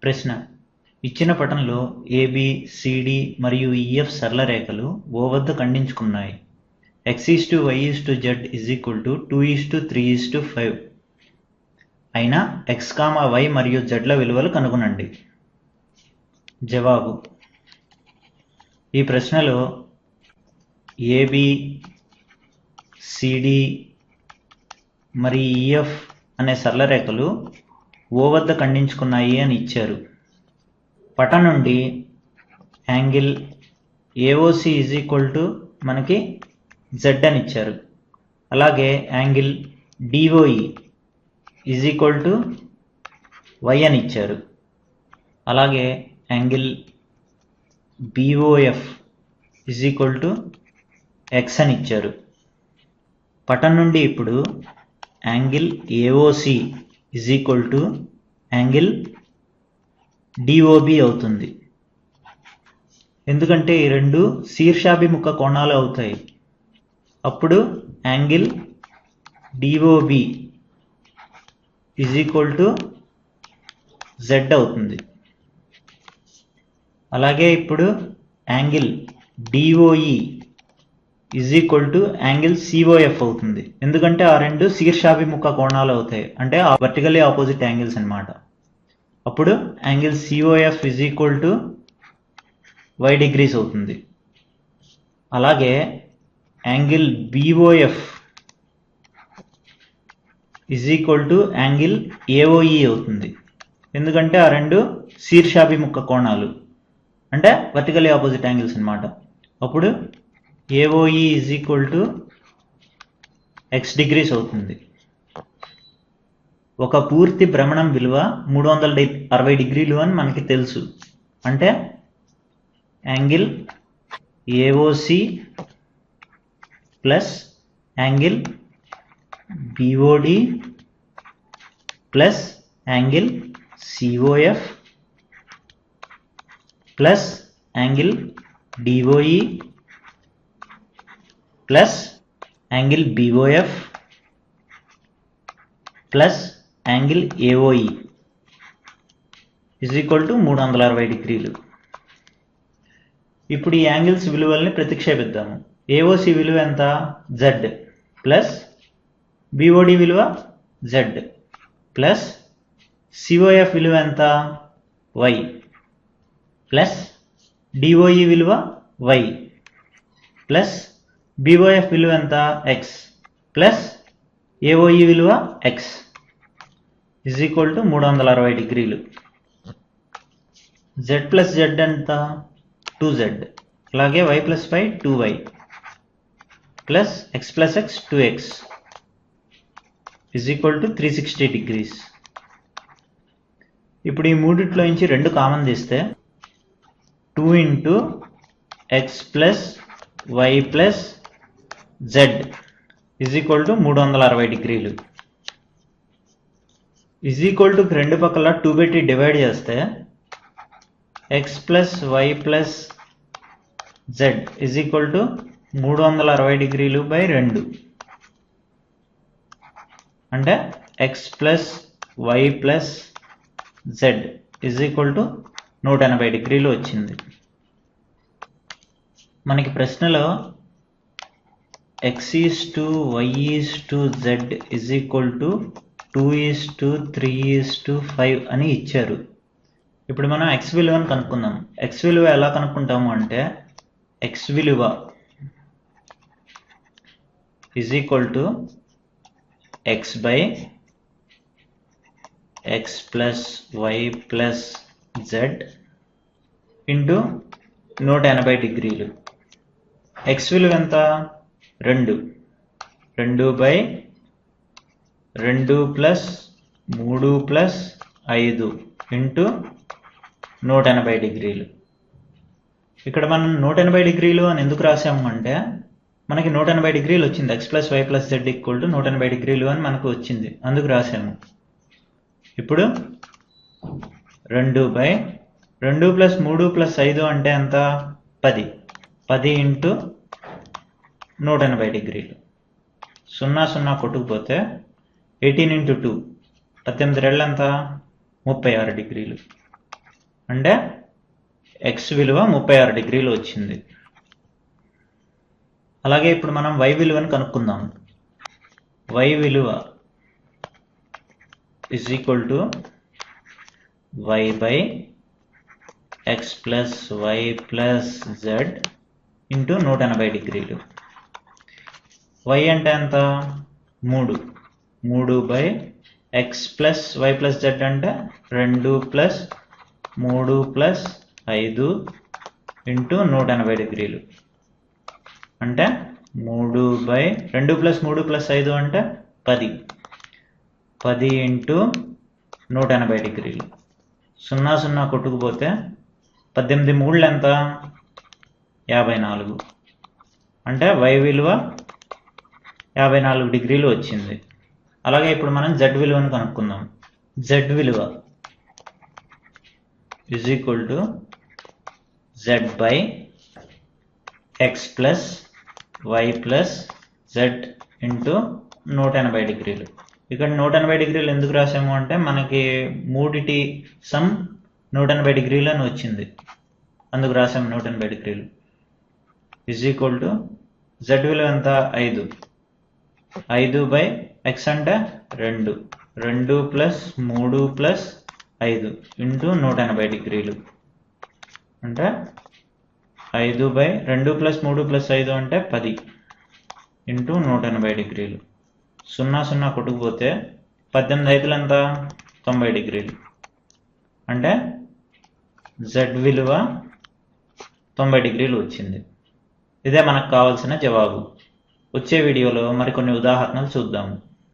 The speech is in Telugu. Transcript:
ప్రశ్న: ఇచ్చిన పటంలో ఏబి, సిడి మరియు ఈఎఫ్ సరళ రేఖలు O వద్ద ఖండించుకున్నాయి. x:y:z = 2:3:5 అయిన x, y మరియు z ల విలువలు కనుగొనండి. జవాబు: ఈ ప్రశ్నలో ఏబి, సిడి మరియు ఈఎఫ్ అనే సరళ రేఖలు O వద్ద ఖండించుకున్నాయి అని ఇచ్చారు. పటం నుండి యాంగిల్ AOC మనకి Z అని ఇచ్చారు. అలాగే యాంగిల్ DOE Y అని ఇచ్చారు. అలాగే యాంగిల్ BOF X అని ఇచ్చారు. పటం నుండి ఇప్పుడు యాంగిల్ AOC యాంగిల్ DOB అవుతుంది. ఎందుకంటే ఈ రెండు శీర్షాభిముఖ కోణాలు అవుతాయి. అప్పుడు యాంగిల్ DOB Z అవుతుంది. అలాగే ఇప్పుడు యాంగిల్ DOE యాంగిల్ COF అవుతుంది. ఎందుకంటే ఆ రెండు శీర్షాభిముఖ కోణాలు అవుతాయి, అంటే వర్టికల్లీ ఆపోజిట్ యాంగిల్స్ అన్నమాట. అప్పుడు యాంగిల్ COF y డిగ్రీస్ అవుతుంది. అలాగే యాంగిల్ BOF యాంగిల్ AOE అవుతుంది. ఎందుకంటే ఆ రెండు శీర్షాభిముఖ కోణాలు, అంటే వర్టికల్లీ ఆపోజిట్ యాంగిల్స్ అన్నమాట. అప్పుడు AOE x డిగ్రీస్ అవుతుంది. ఒక పూర్తి భ్రమణం విలువ 360 డిగ్రీలు అని మనకి తెలుసు. అంటే angle AOC plus angle BOD plus angle COF plus angle DOE plus angle BOF plus angle AOE 360 డిగ్రీలు. ఇప్పుడు ఈ యాంగిల్స్ విలువల్ని ప్రతిక్షేపిద్దాము. AOC విలువ ఎంత? Z ప్లస్ BOD విలువ Z ప్లస్ COF విలువ ఎంత? Y ప్లస్ DOE విలువ Y ప్లస్ BOF విలువ ఎంత? X ప్లస్ AOE విలువ X 360 డిగ్రీలు. Z ప్లస్ Z ఎంత? 2Z. అలాగే Y plus Y 2Y plus X plus X 2X 360 degrees. ఇప్పుడు ఈ మూడిట్లో నుంచి 2 కామన్ తీస్తే 2 into X plus Y plus Z 360 డిగ్రీలు. రెండు పక్కల 2 పెట్టి డివైడ్ చేస్తే x plus y plus z 360 డిగ్రీలు బై 2, అంటే x plus y plus z 180 డిగ్రీలు వచ్చింది. మనకి ప్రశ్నలో x:y:z 2:3:5 అని ఇచ్చారు. ఇప్పుడు మనం x విలువను కనుక్కుందాం. x విలువ ఎలా కనుక్కుంటాము అంటే x విలువ x by x plus y plus z into 180 డిగ్రీలు. x విలువ ఎంత? 2 బై 2 ప్లస్ 3 ప్లస్ 5 ఇంటూ 180 డిగ్రీలు. ఇక్కడ మనం 180 డిగ్రీలు అని ఎందుకు రాసాము అంటే మనకి 180 డిగ్రీలు వచ్చింది. x plus y plus z 180 డిగ్రీలు అని మనకు వచ్చింది, అందుకు రాసాము. ఇప్పుడు 2 బై 2 ప్లస్ 3 ప్లస్ 5 అంటే ఎంత? 10 ఇంటూ 180 డిగ్రీలు. 0 కొట్టుకుపోతే 18 ఇంటూ 2 18 రెళ్ళు ఎంత? 36 డిగ్రీలు. అంటే ఎక్స్ విలువ 36 డిగ్రీలు వచ్చింది. అలాగే ఇప్పుడు మనం y విలువను కనుక్కుందాం. y విలువ is equal to y by x plus y plus z into 180 డిగ్రీలు. y అంటే ఎంత? 3 by x plus y plus z అంటే 2 ప్లస్ 3 ప్లస్ 5 ఇంటూ 180 డిగ్రీలు. అంటే 3 బై 2 ప్లస్ 3 ప్లస్ 5 అంటే 10 ఇంటూ 180 డిగ్రీలు. 0 కొట్టుకుపోతే 18 3 ఎంత? 54. అంటే y విలువ 54 డిగ్రీలు వచ్చింది. అలాగే ఇప్పుడు మనం z విలువను కనుక్కుందాం. z విలువ is equal to z by x plus y plus z into 180 డిగ్రీలు. ఇక్కడ 180 డిగ్రీలు ఎందుకు రాసాము అంటే మనకి మూడిటి సమ్ 180 డిగ్రీలు అని వచ్చింది, అందుకు రాసాము 180 డిగ్రీలు. ఇజ్ ఈక్వల్ టు z విలువ ఎంత? 5 బై x అంటే 2 ప్లస్ 3 ప్లస్ 5 ఇంటూ 180 డిగ్రీలు. అంటే 5 బై 2 ప్లస్ 3 ప్లస్ 5 అంటే 10 ఇంటూ 180 డిగ్రీలు. 0 కొట్టుకుపోతే 18 5 ఎంత? 90 డిగ్రీలు. అంటే z విలువ 90 డిగ్రీలు వచ్చింది. ఇదే మనకు కావాల్సిన జవాబు. వచ్చే వీడియోలో మరికొన్ని ఉదాహరణలు చూద్దాము.